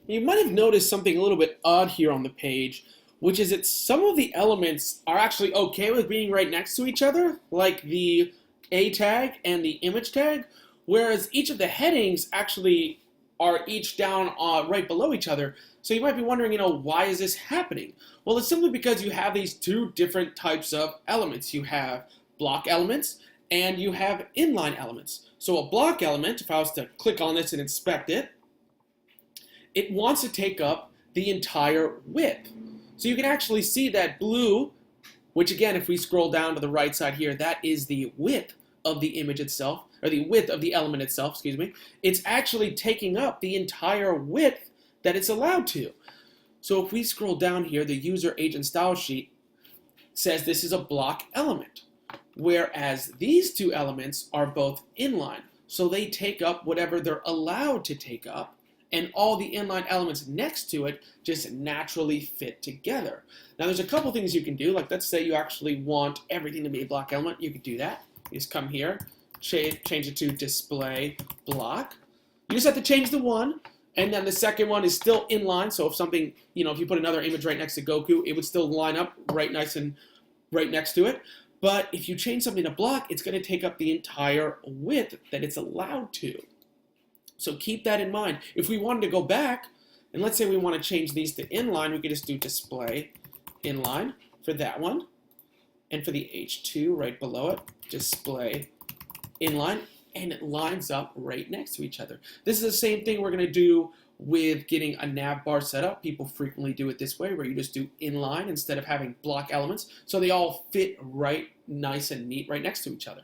You might have noticed something a little bit odd here on the page, which is that some of the elements are actually okay with being right next to each other, like the A tag and the image tag, whereas each of the headings actually are each down right below each other. So you might be wondering, why is this happening? Well, it's simply because you have these two different types of elements. You have block elements and you have inline elements. So a block element, if I was to click on this and inspect it, it wants to take up the entire width. So you can actually see that blue, which again, if we scroll down to the right side here, that is the width of the image itself, or the width of the element itself, excuse me. It's actually taking up the entire width that it's allowed to. So if we scroll down here, the user agent style sheet says this is a block element, whereas these two elements are both inline. So they take up whatever they're allowed to take up, and all the inline elements next to it just naturally fit together. Now there's a couple things you can do, like let's say you actually want everything to be a block element. You could do that. You just come here, change it to display block. You just have to change the one, and then the second one is still inline, so if something, if you put another image right next to Goku, it would still line up right nice and right next to it. But if you change something to block, it's going to take up the entire width that it's allowed to. So keep that in mind. If we wanted to go back, and let's say we want to change these to inline, we could just do display inline for that one. And for the H2 right below it, display inline, and it lines up right next to each other. This is the same thing we're going to do with getting a nav bar set up. People frequently do it this way, where you just do inline instead of having block elements, so they all fit right nice and neat right next to each other.